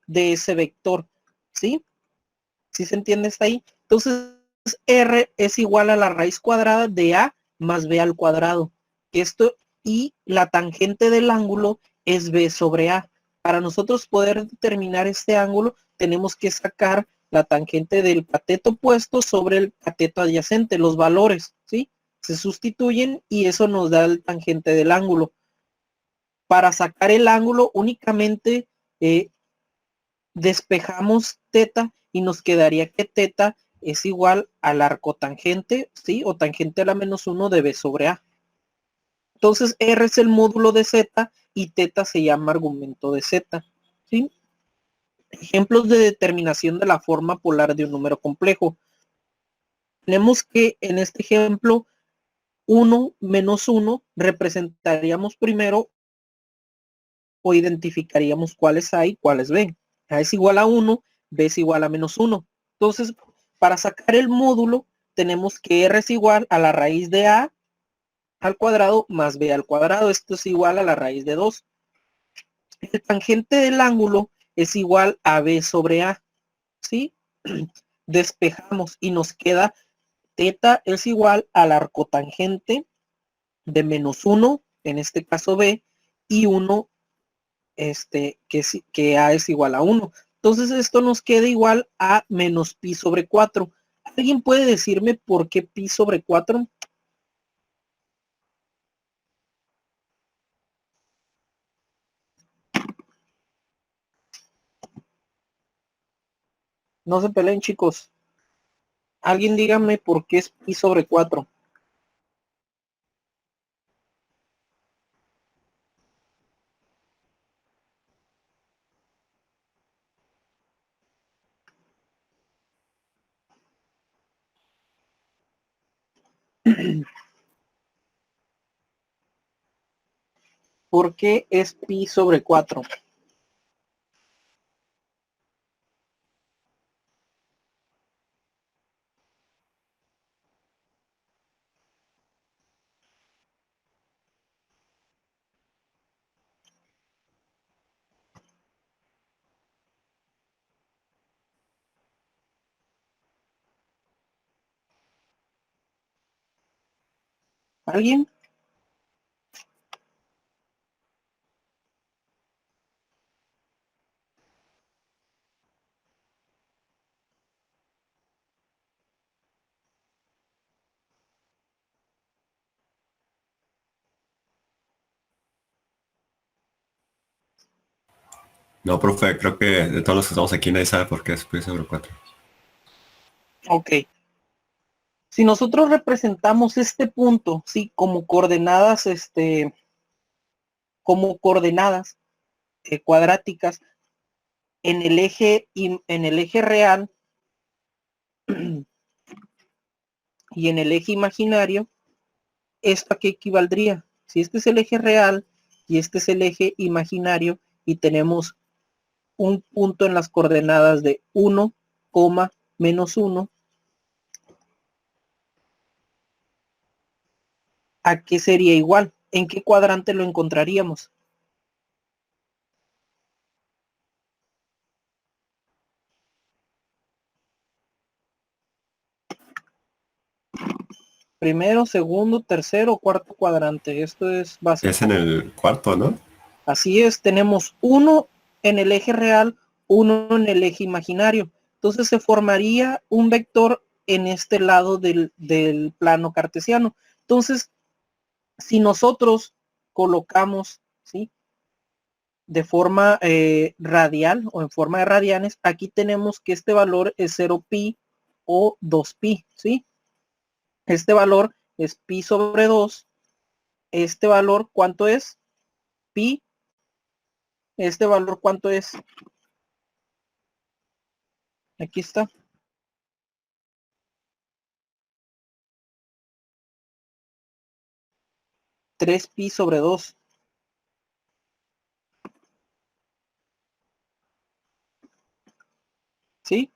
de ese vector, ¿sí? ¿Sí se entiende hasta ahí? Entonces, R es igual a la raíz cuadrada de A más B al cuadrado. Esto, y la tangente del ángulo es B sobre A. Para nosotros poder determinar este ángulo, tenemos que sacar la tangente del cateto opuesto sobre el cateto adyacente, los valores, ¿sí? Se sustituyen y eso nos da el tangente del ángulo. Para sacar el ángulo únicamente despejamos teta y nos quedaría que teta es igual al arco tangente, ¿sí? O tangente a la menos 1 de B sobre A. Entonces R es el módulo de Z y teta se llama argumento de Z, ¿sí? Ejemplos de determinación de la forma polar de un número complejo. Tenemos que en este ejemplo 1 menos 1 representaríamos primero o identificaríamos cuáles A y cuáles B. A es igual a 1, B es igual a menos 1. Entonces, para sacar el módulo, tenemos que R es igual a la raíz de A al cuadrado más B al cuadrado. Esto es igual a la raíz de 2. El tangente del ángulo es igual a B sobre A. ¿Sí? Despejamos y nos queda teta es igual al arcotangente de menos 1, en este caso B, y 1 que A es igual a 1. Entonces esto nos queda igual a menos pi sobre 4. ¿Alguien puede decirme por qué pi sobre 4? No se peleen, chicos. Alguien dígame por qué es pi sobre 4. ¿Por qué es pi sobre 4? ¿Alguien? No, profe, creo que de todos los que estamos aquí nadie sabe por qué es pi sobre 4. Ok. Si nosotros representamos este punto, ¿sí? Como coordenadas, cuadráticas en el eje real y en el eje imaginario, ¿esto a qué equivaldría? Si este es el eje real y este es el eje imaginario y tenemos un punto en las coordenadas de 1, menos 1, ¿a qué sería igual? ¿En qué cuadrante lo encontraríamos? Primero, segundo, tercero, cuarto cuadrante. Esto es Es en básico. el cuarto, ¿no? Así es, tenemos 1 en el eje real, 1 en el eje imaginario. Entonces se formaría un vector en este lado del plano cartesiano. Entonces, si nosotros colocamos, ¿sí? De forma radial o en forma de radianes, aquí tenemos que este valor es 0 pi o 2 pi, ¿sí? Este valor es pi sobre 2. Este valor, ¿cuánto es? Pi. Este valor, ¿cuánto es? Aquí está. 3 pi sobre 2. ¿Sí?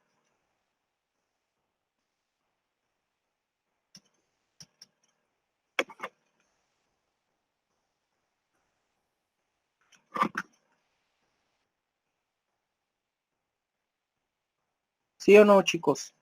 ¿Sí o no, chicos?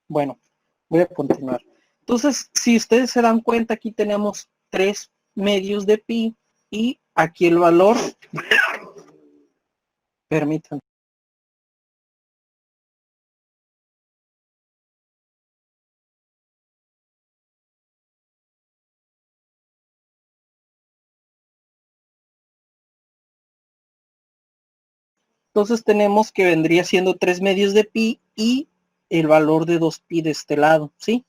Bueno, voy a continuar. Entonces, si ustedes se dan cuenta, aquí tenemos 3 medios de pi y aquí el valor, permítanme. Entonces tenemos que vendría siendo 3 medios de pi y el valor de 2pi de este lado, ¿sí?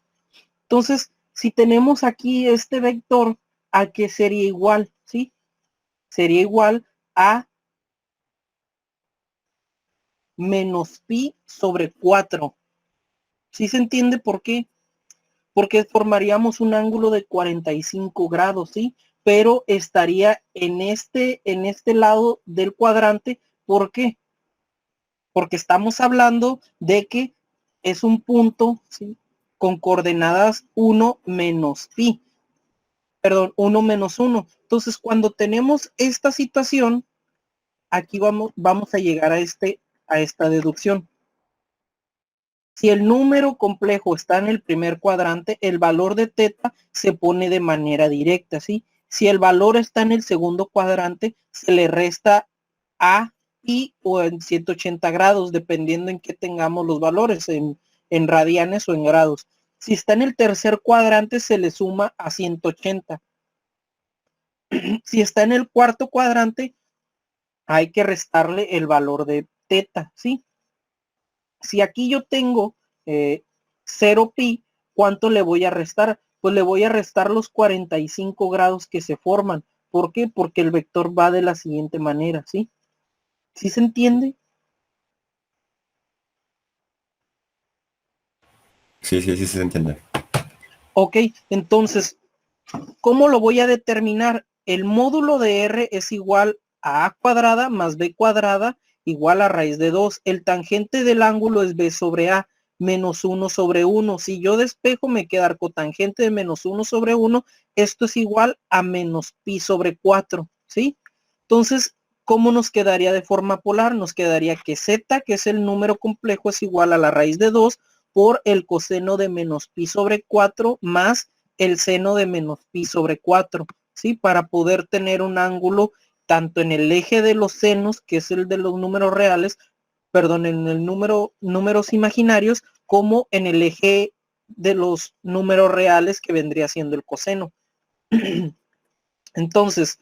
Entonces, si tenemos aquí este vector, ¿a qué sería igual? ¿Sí? Sería igual a menos pi sobre 4. ¿Sí se entiende por qué? Porque formaríamos un ángulo de 45 grados, ¿sí? Pero estaría en este lado del cuadrante. ¿Por qué? Porque estamos hablando de que es un punto, ¿sí? Con coordenadas 1 menos pi. Perdón, 1 menos 1. Entonces, cuando tenemos esta situación, aquí vamos a llegar a esta deducción. Si el número complejo está en el primer cuadrante, el valor de teta se pone de manera directa, ¿sí? Si el valor está en el segundo cuadrante, se le resta a pi o en 180 grados, dependiendo en qué tengamos los valores, en radianes o en grados. Si está en el tercer cuadrante, se le suma a 180. Si está en el cuarto cuadrante, hay que restarle el valor de teta, ¿sí? Si aquí yo tengo 0 pi, ¿cuánto le voy a restar? Pues le voy a restar los 45 grados que se forman. ¿Por qué? Porque el vector va de la siguiente manera, ¿sí? ¿Sí se entiende? Sí, sí, sí se entiende. Ok, entonces, ¿cómo lo voy a determinar? El módulo de R es igual a cuadrada más b cuadrada igual a raíz de 2. El tangente del ángulo es b sobre a menos 1 sobre 1. Si yo despejo, me queda arcotangente de menos 1 sobre 1. Esto es igual a menos pi sobre 4, ¿sí? Entonces, ¿cómo nos quedaría de forma polar? Nos quedaría que z, que es el número complejo, es igual a la raíz de 2 por el coseno de menos pi sobre 4 más el seno de menos pi sobre 4, ¿sí? Para poder tener un ángulo tanto en el eje de los senos, que es el de los números reales, perdón, en el números imaginarios, como en el eje de los números reales, que vendría siendo el coseno. Entonces,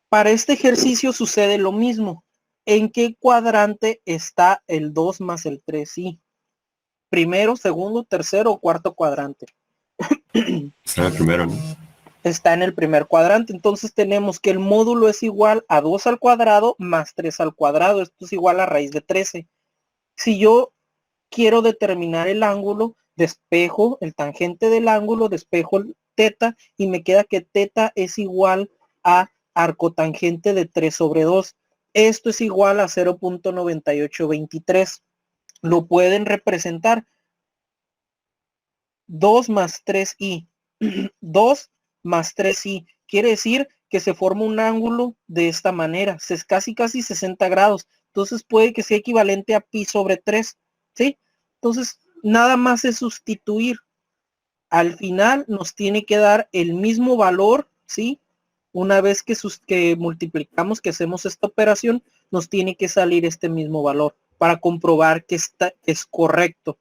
para este ejercicio sucede lo mismo. ¿En qué cuadrante está el 2 más el 3? Sí. Primero, segundo, tercero o cuarto cuadrante. Será el primero, ¿no? Está en el primer cuadrante. Entonces tenemos que el módulo es igual a 2 al cuadrado más 3 al cuadrado. Esto es igual a raíz de 13. Si yo quiero determinar el ángulo, despejo el tangente del ángulo, despejo el teta y me queda que teta es igual a arcotangente de 3 sobre 2. Esto es igual a 0.9823. Lo pueden representar 2 más 3i. 2 más 3i. Quiere decir que se forma un ángulo de esta manera. Es casi 60 grados. Entonces puede que sea equivalente a pi sobre 3. ¿Sí? Entonces, nada más es sustituir. Al final nos tiene que dar el mismo valor, ¿sí? Una vez que multiplicamos, que hacemos esta operación, nos tiene que salir este mismo valor para comprobar que es correcto.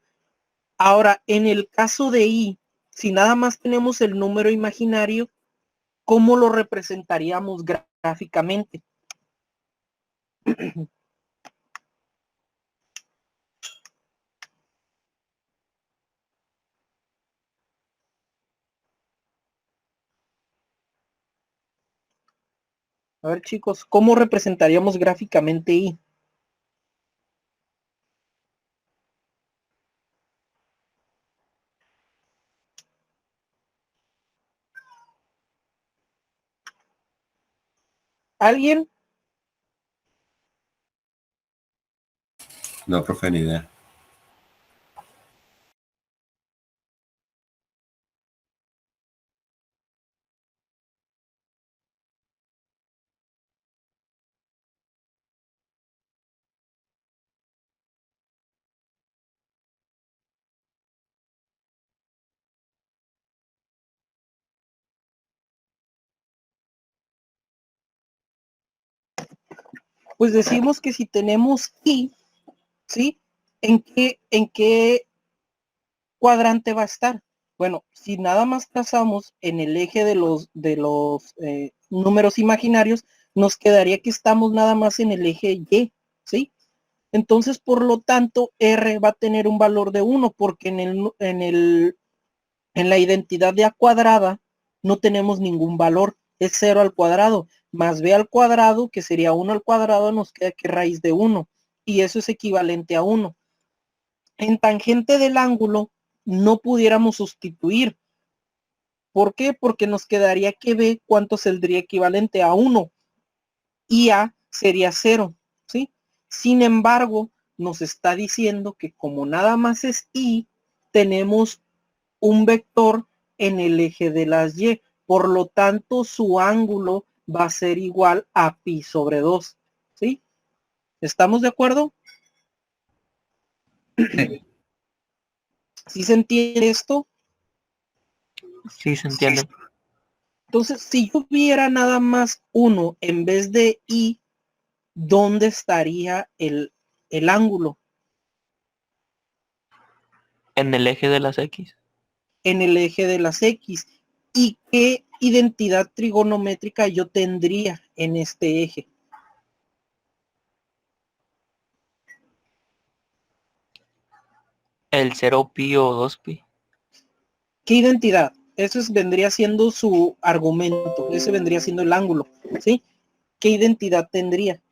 Ahora, en el caso de i, si nada más tenemos el número imaginario, ¿cómo lo representaríamos gráficamente? A ver, chicos, ¿cómo representaríamos gráficamente i? ¿Alguien? No, profe, ni idea. Pues decimos que si tenemos I, ¿sí? ¿En qué cuadrante va a estar? Bueno, si nada más trazamos en el eje de los números imaginarios, nos quedaría que estamos nada más en el eje Y, ¿sí? Entonces, por lo tanto, R va a tener un valor de 1, porque en la identidad de A cuadrada no tenemos ningún valor, es 0 al cuadrado, más B al cuadrado, que sería 1 al cuadrado, nos queda que raíz de 1, y eso es equivalente a 1. En tangente del ángulo no pudiéramos sustituir. ¿Por qué? Porque nos quedaría que B cuánto saldría equivalente a 1 y A sería 0, ¿sí? Sin embargo, nos está diciendo que como nada más es I, tenemos un vector en el eje de las Y. Por lo tanto, su ángulo va a ser igual a pi sobre 2, ¿sí? ¿Estamos de acuerdo? ¿Sí se entiende esto? Sí, se entiende. Entonces, si yo viera nada más 1 en vez de I, ¿dónde estaría el ángulo? En el eje de las X. En el eje de las X. ¿Y qué identidad trigonométrica yo tendría en este eje? El 0pi o 2pi. ¿Qué identidad? Eso vendría siendo su argumento, ese vendría siendo el ángulo, ¿sí? ¿Qué identidad tendría?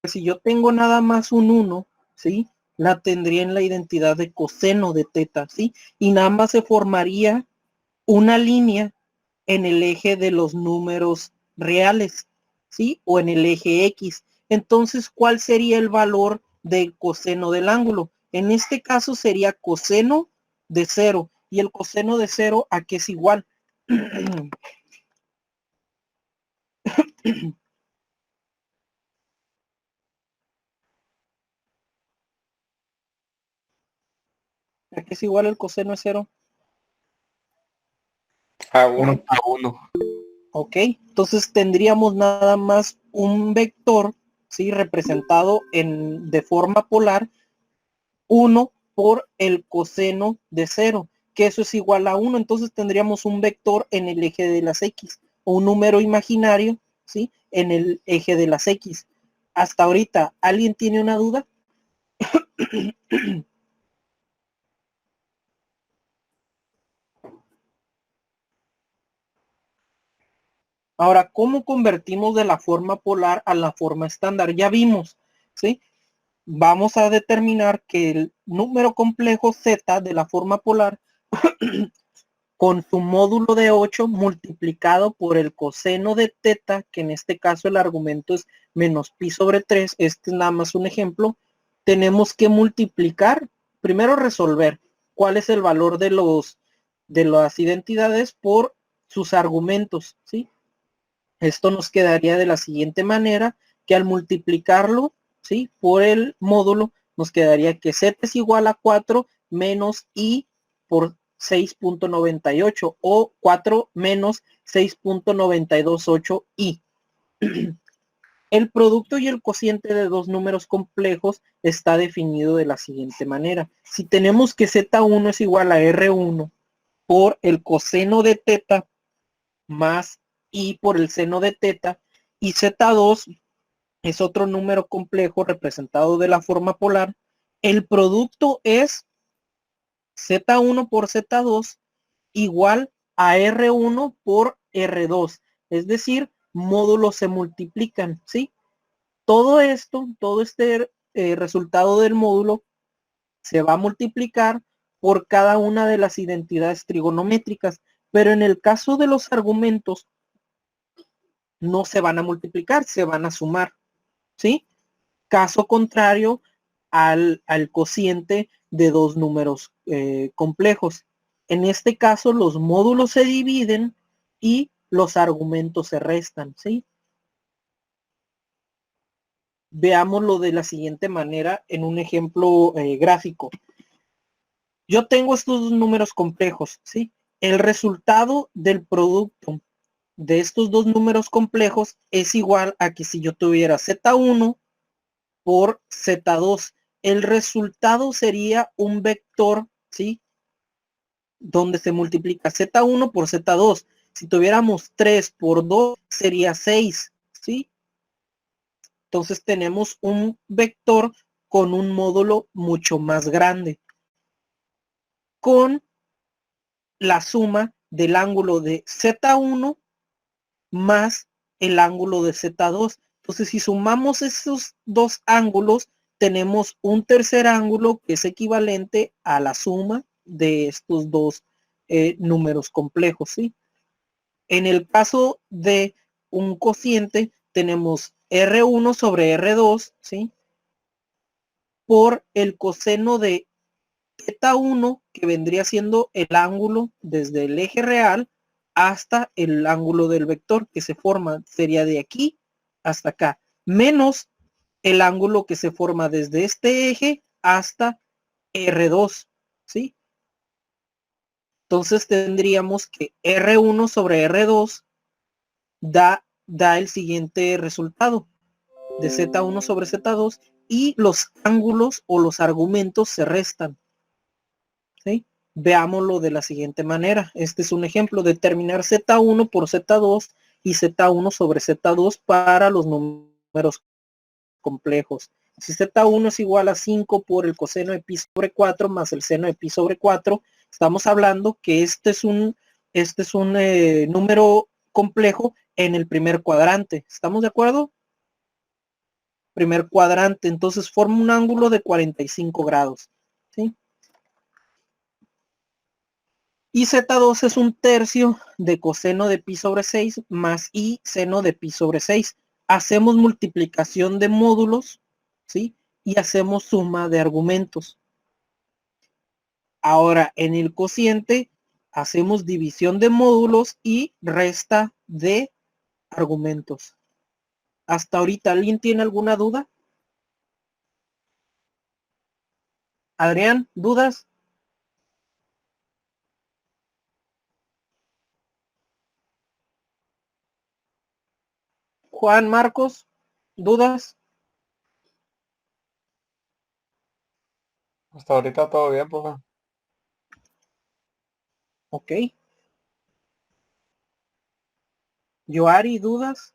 Si yo tengo nada más un 1, ¿sí? La tendría en la identidad de coseno de teta, ¿sí? Y nada más se formaría una línea en el eje de los números reales, ¿sí? O en el eje X. Entonces, ¿cuál sería el valor del coseno del ángulo? En este caso sería coseno de 0. ¿Y el coseno de 0 a qué es igual? ¿A qué es igual el coseno de 0? A 1. A 1. Ok, entonces tendríamos nada más un vector, ¿sí? Representado de forma polar, 1 por el coseno de 0, que eso es igual a 1. Entonces tendríamos un vector en el eje de las X, o un número imaginario, ¿sí? En el eje de las X. Hasta ahorita, ¿alguien tiene una duda? Ahora, ¿cómo convertimos de la forma polar a la forma estándar? Ya vimos, ¿sí? Vamos a determinar que el número complejo z de la forma polar con su módulo de 8 multiplicado por el coseno de teta, que en este caso el argumento es menos pi sobre 3, este es nada más un ejemplo, tenemos que multiplicar, primero resolver cuál es el valor de las identidades por sus argumentos, ¿sí? Esto nos quedaría de la siguiente manera, que al multiplicarlo, ¿sí? Por el módulo, nos quedaría que z es igual a 4 menos i por 6.98 o 4 menos 6.928 i. El producto y el cociente de dos números complejos está definido de la siguiente manera. Si tenemos que z1 es igual a r1 por el coseno de teta más i por el seno de teta, y z2 es otro número complejo representado de la forma polar, el producto es z1 por z2 igual a r1 por r2, es decir, módulos se multiplican, ¿sí? Todo esto, todo este resultado del módulo se va a multiplicar por cada una de las identidades trigonométricas, pero en el caso de los argumentos no se van a multiplicar, se van a sumar, ¿sí? Caso contrario al cociente de dos números complejos. En este caso, los módulos se dividen y los argumentos se restan, ¿sí? Veámoslo de la siguiente manera en un ejemplo gráfico. Yo tengo estos dos números complejos, ¿sí? El resultado del producto de estos dos números complejos es igual a que si yo tuviera Z1 por Z2. El resultado sería un vector, ¿sí? Donde se multiplica Z1 por Z2. Si tuviéramos 3 por 2 sería 6, ¿sí? Entonces tenemos un vector con un módulo mucho más grande, con la suma del ángulo de Z1 más el ángulo de Z2. Entonces, si sumamos esos dos ángulos, tenemos un tercer ángulo que es equivalente a la suma de estos dos números complejos, ¿sí? En el caso de un cociente, tenemos R1 sobre R2, ¿sí? Por el coseno de θ1, que vendría siendo el ángulo desde el eje real hasta el ángulo del vector que se forma, sería de aquí hasta acá, menos el ángulo que se forma desde este eje hasta R2, ¿sí? Entonces tendríamos que R1 sobre R2 da el siguiente resultado de Z1 sobre Z2 y los ángulos o los argumentos se restan, ¿sí? Veámoslo de la siguiente manera. Este es un ejemplo: determinar Z1 por Z2 y Z1 sobre Z2 para los números complejos. Si Z1 es igual a 5 por el coseno de pi sobre 4 más el seno de pi sobre 4, estamos hablando que este es un número complejo en el primer cuadrante. ¿Estamos de acuerdo? Primer cuadrante, entonces forma un ángulo de 45 grados, ¿sí? Y Z2 es un tercio de coseno de pi sobre 6 más i seno de pi sobre 6. Hacemos multiplicación de módulos, ¿sí? Y hacemos suma de argumentos. Ahora, en el cociente, hacemos división de módulos y resta de argumentos. ¿Hasta ahorita alguien tiene alguna duda? Adrián, ¿dudas? Juan, Marcos, ¿dudas? Hasta ahorita todo bien, profe. Ok. Yoari, ¿dudas?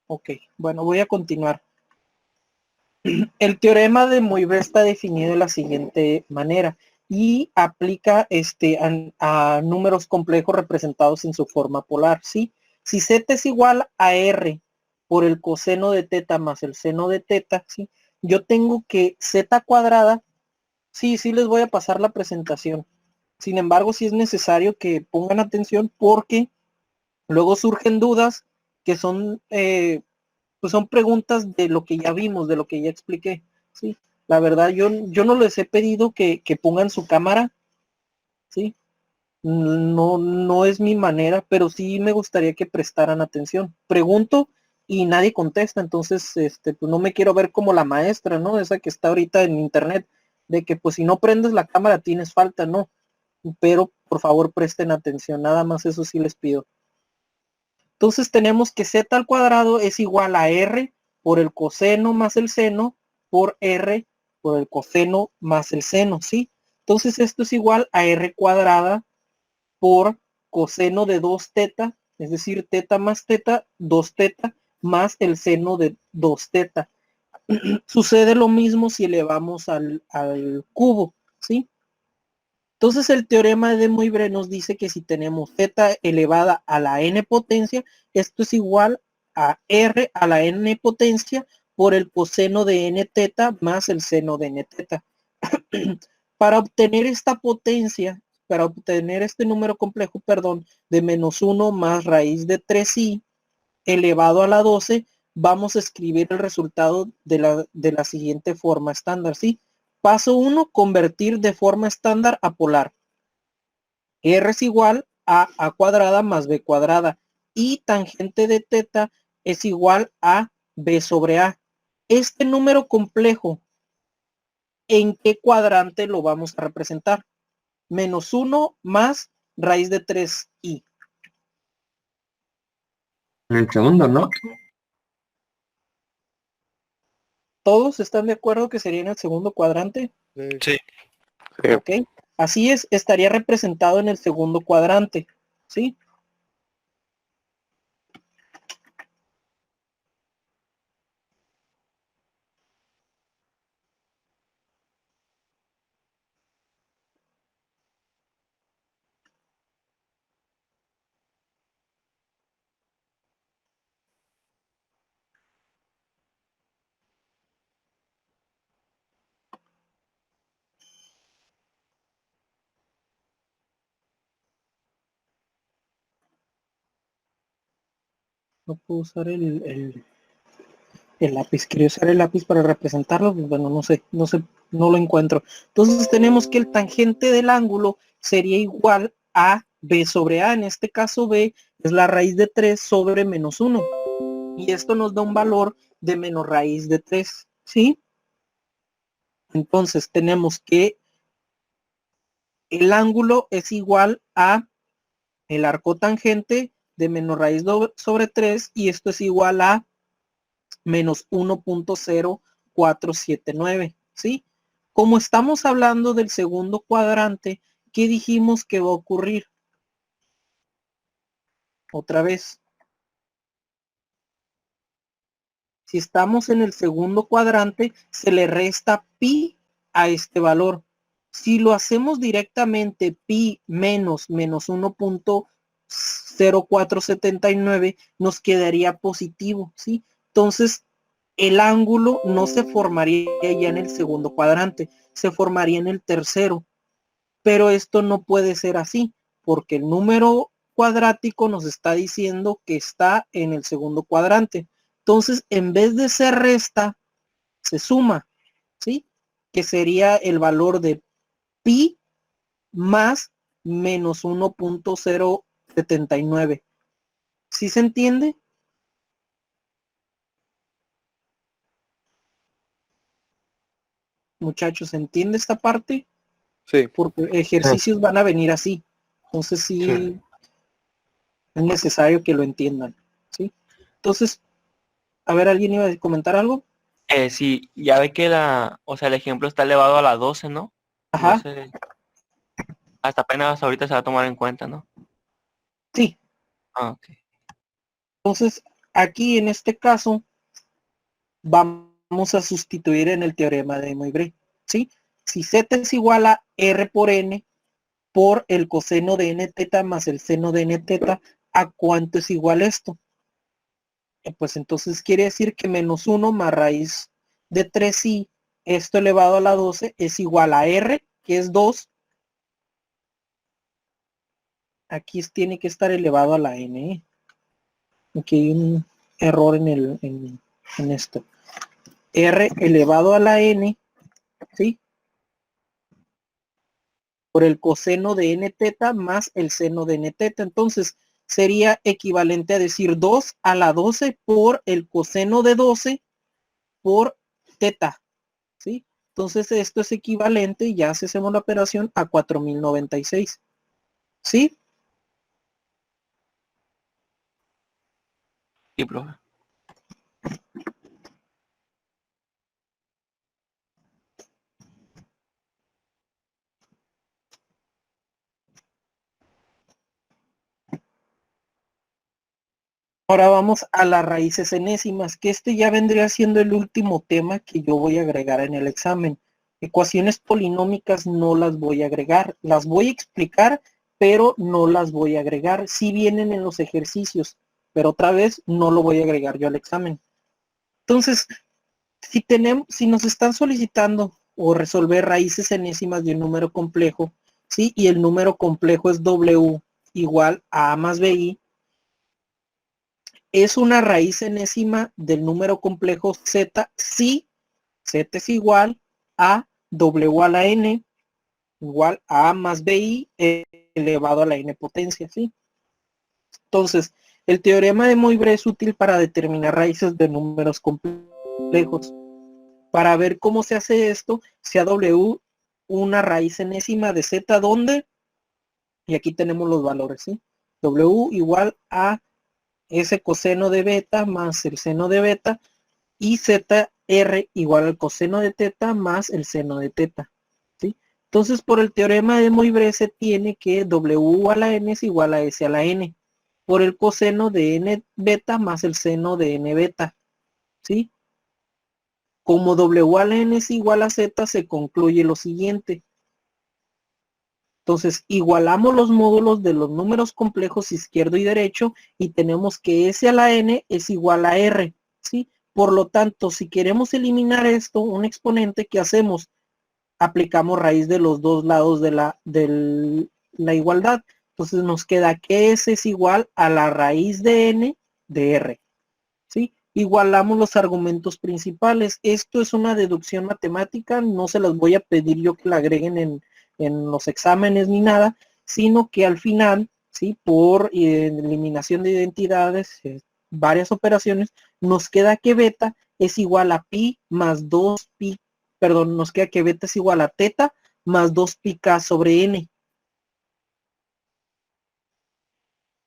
Ok, bueno, voy a continuar. El teorema de Moivre está definido de la siguiente manera y aplica a números complejos representados en su forma polar, ¿sí? Si z es igual a r por el coseno de teta más el seno de teta, ¿sí? Yo tengo que z cuadrada, sí les voy a pasar la presentación. Sin embargo, sí es necesario que pongan atención porque luego surgen dudas que son pues son preguntas de lo que ya vimos, de lo que ya expliqué, ¿sí? La verdad, yo no les he pedido que pongan su cámara, ¿sí? No es mi manera, pero sí me gustaría que prestaran atención. Pregunto y nadie contesta, entonces, pues no me quiero ver como la maestra, ¿no? Esa que está ahorita en internet, de que pues si no prendes la cámara tienes falta, ¿no? Pero por favor presten atención, nada más eso sí les pido. Entonces tenemos que z al cuadrado es igual a r por el coseno más el seno por r por el coseno más el seno, ¿sí? Entonces esto es igual a r cuadrada por coseno de 2 teta, es decir, teta más teta, 2 teta más el seno de 2 teta. Sucede lo mismo si elevamos al cubo, ¿sí? Entonces el teorema de Moivre nos dice que si tenemos z elevada a la n potencia, esto es igual a r a la n potencia por el coseno de n teta más el seno de n teta. Para obtener esta potencia, para obtener este número complejo, perdón, de menos 1 más raíz de 3i elevado a la 12, vamos a escribir el resultado de la siguiente forma estándar, ¿sí? Paso 1, convertir de forma estándar a polar. R es igual a a cuadrada más b cuadrada y tangente de teta es igual a b sobre a. Este número complejo, ¿en qué cuadrante lo vamos a representar? Menos 1 más raíz de 3i. En el segundo, ¿no? ¿Todos están de acuerdo que sería en el segundo cuadrante? Sí. Ok. Así es, estaría representado en el segundo cuadrante, ¿sí? No puedo usar el lápiz. Quería usar el lápiz para representarlo. Pues bueno, no sé, no lo encuentro. Entonces tenemos que el tangente del ángulo sería igual a b sobre a. En este caso b es la raíz de 3 sobre menos 1. Y esto nos da un valor de menos raíz de 3, ¿sí? Entonces tenemos que el ángulo es igual a el arco tangente de menos raíz sobre 3 y esto es igual a menos 1.0479, ¿sí? Como estamos hablando del segundo cuadrante, ¿qué dijimos que va a ocurrir? Otra vez. Si estamos en el segundo cuadrante, se le resta pi a este valor. Si lo hacemos directamente, pi menos 1.0479, nos quedaría positivo, ¿sí? Entonces, el ángulo no se formaría ya en el segundo cuadrante, se formaría en el tercero. Pero esto no puede ser así, porque el número cuadrático nos está diciendo que está en el segundo cuadrante. Entonces, en vez de ser resta, se suma, ¿sí? Que sería el valor de pi más menos 1.079. ¿Sí se entiende? Muchachos, ¿se entiende esta parte? Sí. Porque ejercicios van a venir así. Entonces sí es necesario que lo entiendan, ¿sí? Entonces, a ver, ¿alguien iba a comentar algo? Sí, ya ve que o sea, el ejemplo está elevado a la 12, ¿no? No Ajá, sé, hasta apenas ahorita se va a tomar en cuenta, ¿no? sí. Ah, ok. Entonces, aquí en este caso, vamos a sustituir en el teorema de Moivre, ¿sí? Si z es igual a r por n por el coseno de n teta más el seno de n teta, ¿a cuánto es igual esto? Pues entonces quiere decir que menos 1 más raíz de 3i, esto elevado a la 12, es igual a r, que es 2. Aquí tiene que estar elevado a la n, ¿eh? Aquí hay un error en esto. R elevado a la n, ¿sí? Por el coseno de n teta más el seno de n teta. Entonces, sería equivalente a decir 2 a la 12 por el coseno de 12 por teta, ¿sí? Entonces, esto es equivalente, ya hacemos la operación, a 4096, ¿sí? Sí, profe. Ahora vamos a las raíces enésimas, que este ya vendría siendo el último tema que yo voy a agregar en el examen. Ecuaciones polinómicas no las voy a agregar, las voy a explicar, pero no las voy a agregar. Sí vienen en los ejercicios, pero otra vez no lo voy a agregar yo al examen. Entonces, si nos están solicitando o resolver raíces enésimas de un número complejo, ¿sí? Y el número complejo es W igual a A más BI, es una raíz enésima del número complejo Z si Z es igual a W a la N igual a más BI elevado a la N potencia, ¿sí? Entonces, el teorema de Moivre es útil para determinar raíces de números complejos. Para ver cómo se hace esto, sea W una raíz enésima de Z, ¿dónde? Y aquí tenemos los valores, ¿sí? W igual a S coseno de beta más el seno de beta y ZR igual al coseno de teta más el seno de teta, ¿sí? Entonces, por el teorema de Moivre se tiene que W a la N es igual a S a la N por el coseno de N beta más el seno de N beta, ¿sí? Como W a la N es igual a Z, se concluye lo siguiente. Entonces, igualamos los módulos de los números complejos izquierdo y derecho y tenemos que S a la N es igual a R, ¿sí? Por lo tanto, si queremos eliminar esto, un exponente, ¿qué hacemos? Aplicamos raíz de los dos lados de la igualdad. Entonces nos queda que S es igual a la raíz de N de R, ¿sí? Igualamos los argumentos principales. Esto es una deducción matemática, no se las voy a pedir yo que la agreguen en los exámenes ni nada, sino que al final, ¿sí? Por eliminación de identidades, varias operaciones, nos queda que beta es igual a pi más 2 pi, perdón, nos queda que beta es igual a teta más 2 pi k sobre n.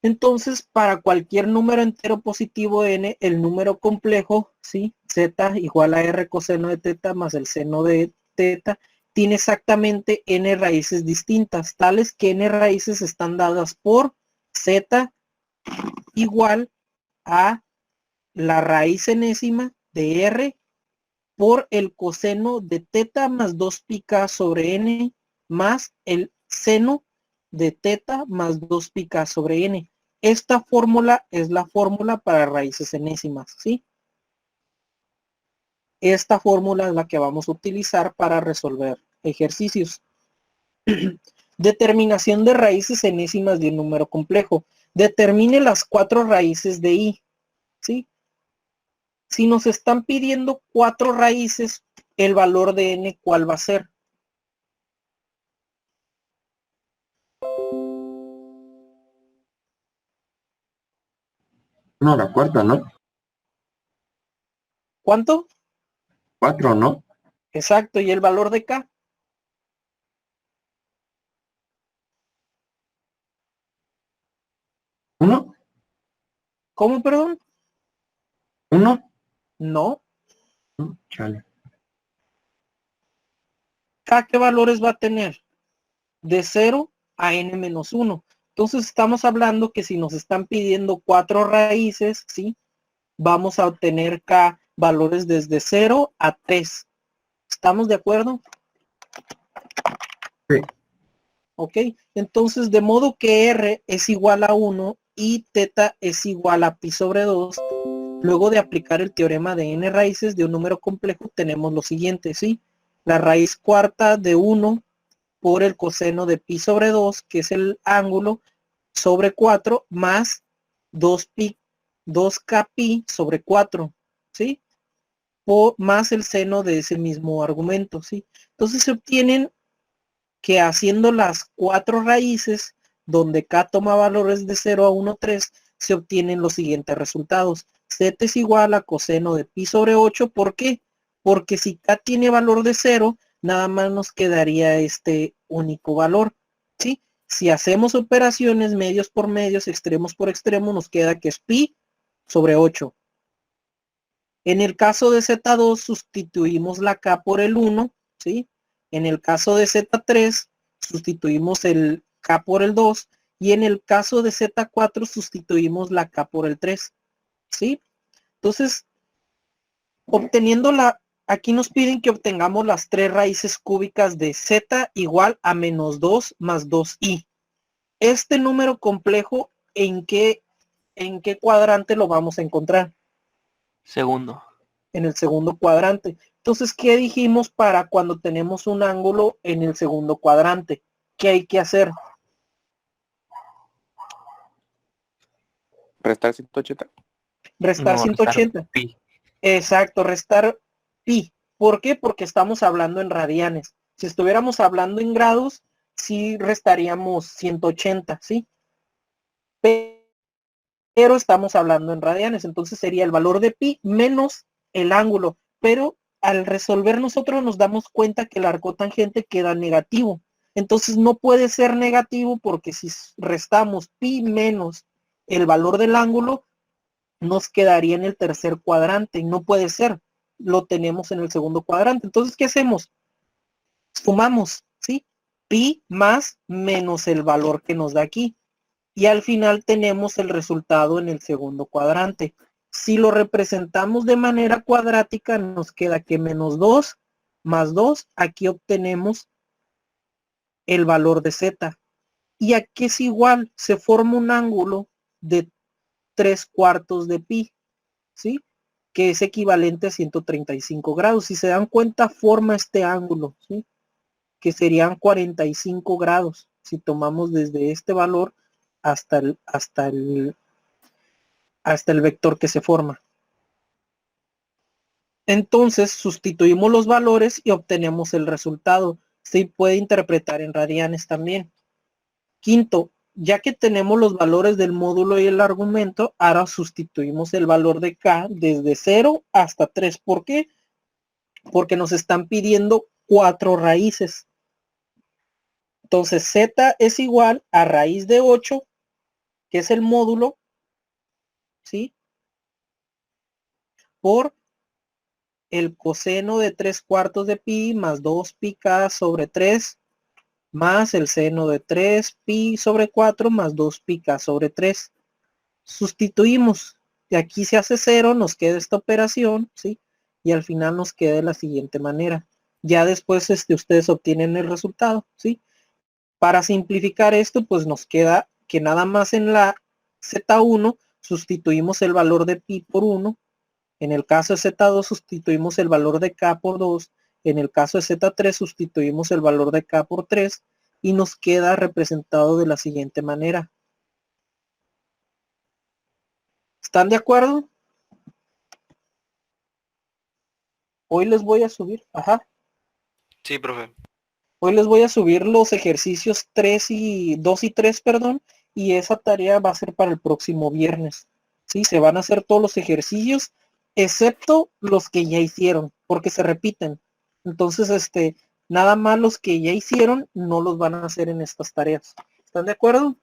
Entonces, para cualquier número entero positivo n, el número complejo, ¿sí? Z igual a r coseno de teta más el seno de teta, tiene exactamente n raíces distintas, tales que n raíces están dadas por z igual a la raíz enésima de r por el coseno de teta más 2 pi k sobre n más el seno de teta más 2 pi k sobre n. Esta fórmula es la fórmula para raíces enésimas, ¿sí? Esta fórmula es la que vamos a utilizar para resolver ejercicios. Determinación de raíces enésimas de un número complejo. Determine las 4 raíces de i, ¿sí? Si nos están pidiendo 4 raíces, el valor de n, ¿cuál va a ser? No, la cuarta, ¿no? ¿Cuánto? 4, ¿no? Exacto, ¿y el valor de k? ¿1? ¿Cómo, perdón? ¿1? No. Chale. K, ¿qué valores va a tener? De 0 a n menos 1. Entonces estamos hablando que si nos están pidiendo 4 raíces, ¿sí? Vamos a obtener K valores desde 0 a 3. ¿Estamos de acuerdo? Sí. Ok, entonces de modo que R es igual a 1 y teta es igual a pi sobre 2. Luego de aplicar el teorema de n raíces de un número complejo, tenemos lo siguiente, ¿sí? La raíz cuarta de 1 por el coseno de pi sobre 2, que es el ángulo, sobre 4, más 2k pi sobre 4, ¿sí? O más el seno de ese mismo argumento, ¿sí? Entonces se obtienen que haciendo las 4 raíces, donde k toma valores de 0 a 1, 3, se obtienen los siguientes resultados. Z es igual a coseno de pi sobre 8, ¿por qué? Porque si k tiene valor de 0, nada más nos quedaría este único valor, ¿sí? Si hacemos operaciones medios por medios, extremos por extremo, nos queda que es pi sobre 8. En el caso de Z2 sustituimos la K por el 1, ¿sí? En el caso de Z3 sustituimos el K por el 2 y en el caso de Z4 sustituimos la K por el 3, ¿sí? Entonces, obteniendo aquí nos piden que obtengamos las 3 raíces cúbicas de Z igual a menos 2 más 2i. Este número complejo, ¿en qué ¿en qué cuadrante lo vamos a encontrar? Segundo. En el segundo cuadrante. Entonces, ¿qué dijimos para cuando tenemos un ángulo en el segundo cuadrante? ¿Qué hay que hacer? Restar 180. Restar No, 180. pi. Exacto, restar pi. ¿Por qué? Porque estamos hablando en radianes. Si estuviéramos hablando en grados, sí restaríamos 180, ¿sí? Pero estamos hablando en radianes, entonces sería el valor de pi menos el ángulo. Pero al resolver nosotros nos damos cuenta que el arco tangente queda negativo. Entonces no puede ser negativo porque si restamos pi menos el valor del ángulo, nos quedaría en el tercer cuadrante y no puede ser. Lo tenemos en el segundo cuadrante. Entonces, ¿qué hacemos? Sumamos, ¿sí? Pi más menos el valor que nos da aquí. Y al final tenemos el resultado en el segundo cuadrante. Si lo representamos de manera cuadrática, nos queda que menos 2 más 2, aquí obtenemos el valor de z. Y aquí es igual, se forma un ángulo de 3/4 de pi, ¿sí? Que es equivalente a 135 grados. Si se dan cuenta, forma este ángulo, ¿sí? Que serían 45 grados. Si tomamos desde este valor hasta el vector que se forma. Entonces sustituimos los valores y obtenemos el resultado. Se puede interpretar en radianes también. Quinto, ya que tenemos los valores del módulo y el argumento, ahora sustituimos el valor de K desde 0 hasta 3. ¿Por qué? Porque nos están pidiendo 4 raíces. Entonces Z es igual a raíz de 8, que es el módulo, ¿sí? Por el coseno de 3/4 de pi más 2 pi k sobre 3 más el seno de 3 pi sobre 4 más 2 pi k sobre 3. Sustituimos. Y aquí se hace 0, nos queda esta operación, ¿sí? Y al final nos queda de la siguiente manera. Ya después ustedes obtienen el resultado, ¿sí? Para simplificar esto, pues nos queda que nada más en la Z1 sustituimos el valor de pi por 1. En el caso de Z2 sustituimos el valor de K por 2. En el caso de Z3 sustituimos el valor de K por 3. Y nos queda representado de la siguiente manera. ¿Están de acuerdo? Hoy les voy a subir. Ajá. Sí, profe. Hoy les voy a subir los ejercicios 2 y 3, perdón. Y esa tarea va a ser para el próximo viernes. Sí, se van a hacer todos los ejercicios, excepto los que ya hicieron, porque se repiten. Entonces, nada más los que ya hicieron no los van a hacer en estas tareas. ¿Están de acuerdo?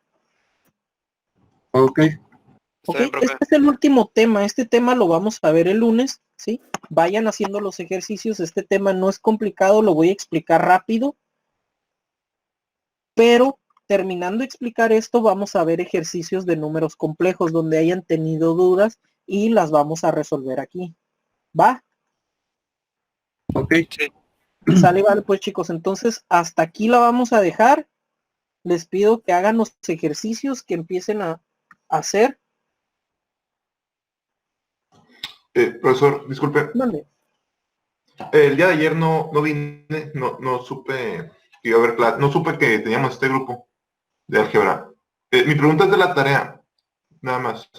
Ok. Está Ok, bien, profe. este es el último tema. Este tema lo vamos a ver el lunes, ¿sí? Vayan haciendo los ejercicios. Este tema no es complicado, lo voy a explicar rápido. Pero terminando de explicar esto, vamos a ver ejercicios de números complejos donde hayan tenido dudas y las vamos a resolver aquí. ¿Va? Ok. Sí. Sale, vale, pues chicos, entonces hasta aquí la vamos a dejar. Les pido que hagan los ejercicios, que empiecen a hacer. Profesor, disculpe, Dale. el día de ayer no vine, no supe que iba a haber clase, no supe que teníamos este grupo de álgebra. Mi pregunta es de la tarea, nada más.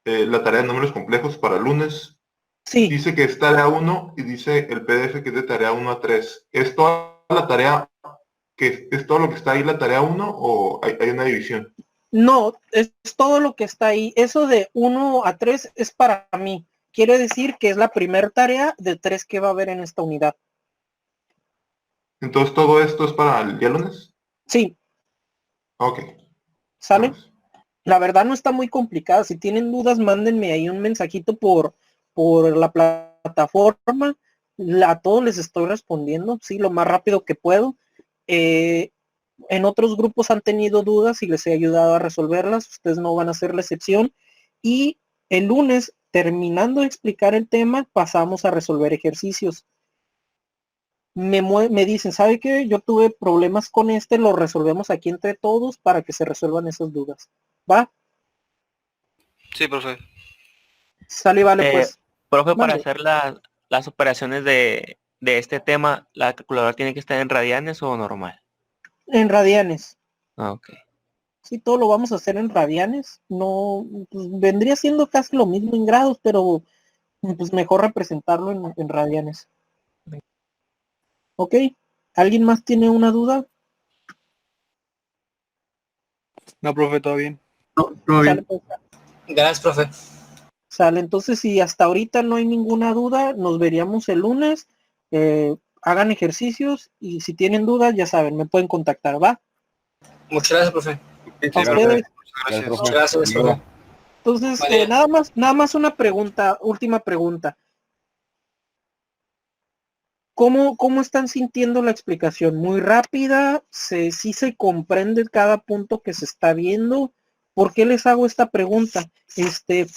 La tarea de números complejos para el lunes. Sí, Dice que es tarea 1 y dice el PDF que es de tarea 1 a 3. ¿Es toda la tarea, que es todo lo que está ahí la tarea 1 o hay una división? no, es todo lo que está ahí. Eso de 1 a 3 es para mí. Quiere decir que es la primera tarea de 3 que va a haber en esta unidad. Entonces todo esto es para el día lunes. Sí, Ok. ¿sale? Nada más. La verdad no está muy complicada. Si tienen dudas, mándenme ahí un mensajito por la plataforma. A todos les estoy respondiendo, sí, lo más rápido que puedo. En otros grupos han tenido dudas y les he ayudado a resolverlas. Ustedes no van a ser la excepción. Y el lunes, terminando de explicar el tema, pasamos a resolver ejercicios. Me dicen, ¿sabe qué? Yo tuve problemas con lo resolvemos aquí entre todos para que se resuelvan esas dudas. ¿Va? Sí, profe. Sale y vale, Eh, pues. Profe, para Mande. hacer las operaciones de este tema, ¿la calculadora tiene que estar en radianes o normal? En radianes. Ah, ok. Sí, todo lo vamos a hacer en radianes. No, pues, vendría siendo casi lo mismo en grados, pero pues mejor representarlo en radianes. ¿Ok? ¿Alguien más tiene una duda? No, profe, todo bien. No, todo Sale, bien. pues. Gracias, profe. Sale, entonces si hasta ahorita no hay ninguna duda, nos veríamos el lunes. Hagan ejercicios y si tienen dudas, ya saben, me pueden contactar, ¿va? Muchas gracias, profe. A ustedes. Gracias. Muchas gracias, profe. Entonces, Vale. nada más una pregunta, última pregunta. ¿Cómo están sintiendo la explicación? ¿Muy rápida? ¿Sí se comprende cada punto que se está viendo? ¿Por qué les hago esta pregunta?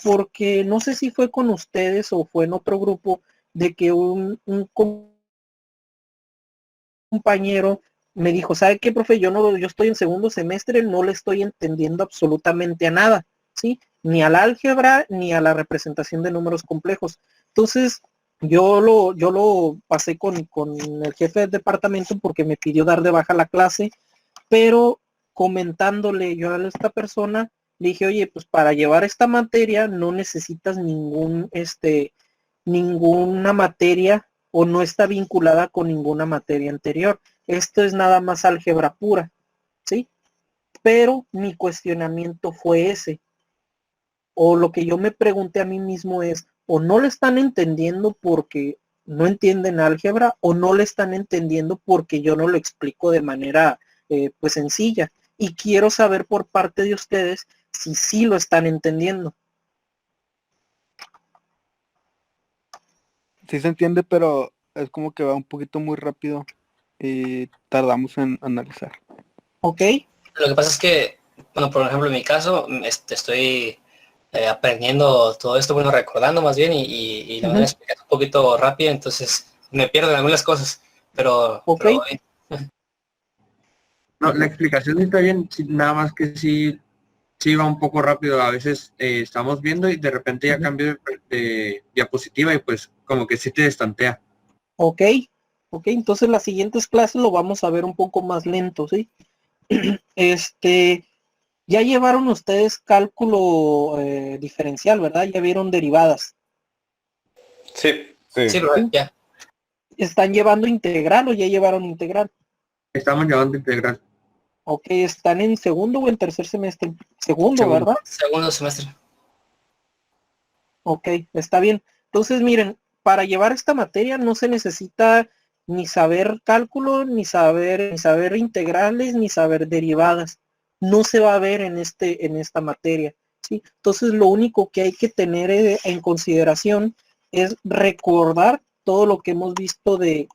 Porque no sé si fue con ustedes o fue en otro grupo de que un compañero me dijo, ¿sabe qué, profe? Yo estoy en segundo semestre, no le estoy entendiendo absolutamente a nada, ¿sí? Ni al álgebra, ni a la representación de números complejos. Entonces, yo lo pasé con el jefe del departamento porque me pidió dar de baja la clase, pero comentándole yo a esta persona, le dije, oye, pues para llevar esta materia no necesitas ninguna materia o no está vinculada con ninguna materia anterior. Esto es nada más álgebra pura, ¿sí? Pero mi cuestionamiento fue ese. O lo que yo me pregunté a mí mismo es, o no le están entendiendo porque no entienden álgebra, o no le están entendiendo porque yo no lo explico de manera pues sencilla. Y quiero saber por parte de ustedes si sí lo están entendiendo. Sí se entiende, pero es como que va un poquito muy rápido y tardamos en analizar. ¿Ok? Lo que pasa es que, bueno, por ejemplo, en mi caso, estoy aprendiendo todo esto, bueno, recordando más bien, y la manera de explicar un poquito rápido, entonces me pierdo en algunas cosas, ¿Ok? pero No, la explicación sí está bien, sí, nada más que sí va un poco rápido. A veces estamos viendo y de repente ya cambio de diapositiva y pues como que sí te estantea. Ok, ok, entonces las siguientes clases lo vamos a ver un poco más lento, ¿sí? Ya llevaron ustedes cálculo diferencial, ¿verdad? Ya vieron derivadas. Sí. sí, profe, ya. ¿Están llevando integral o ya llevaron integral? Estamos llevando integral. Ok, ¿están en segundo o en tercer semestre? Segundo, Segundo. ¿verdad? Segundo semestre. Ok, está bien. Entonces, miren, para llevar esta materia no se necesita ni saber cálculo, ni saber integrales, ni saber derivadas. No se va a ver en esta materia, ¿sí? Entonces, lo único que hay que tener en consideración es recordar todo lo que hemos visto de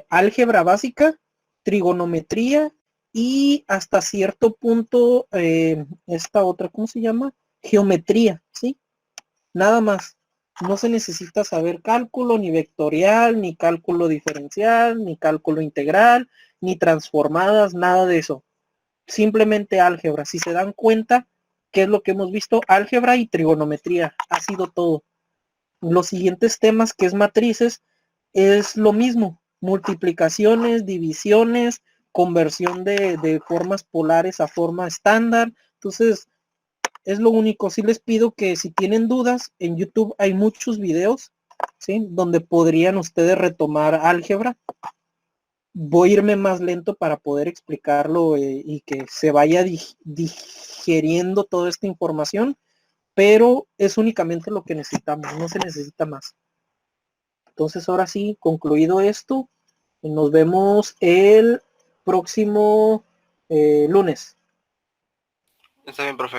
álgebra básica, trigonometría y hasta cierto punto esta otra, ¿cómo se llama? Geometría, ¿sí? Nada más. No se necesita saber cálculo, ni vectorial, ni cálculo diferencial, ni cálculo integral, ni transformadas, nada de eso. Simplemente álgebra. Si se dan cuenta, ¿qué es lo que hemos visto? Álgebra y trigonometría. Ha sido todo. Los siguientes temas, que es matrices, es lo mismo. Multiplicaciones, divisiones, conversión de formas polares a forma estándar. Entonces, es lo único. Sí les pido que si tienen dudas, en YouTube hay muchos videos, ¿sí? Donde podrían ustedes retomar álgebra. Voy a irme más lento para poder explicarlo y que se vaya digeriendo toda esta información, pero es únicamente lo que necesitamos, no se necesita más. Entonces ahora sí, concluido esto, nos vemos el próximo lunes. Está bien, profe.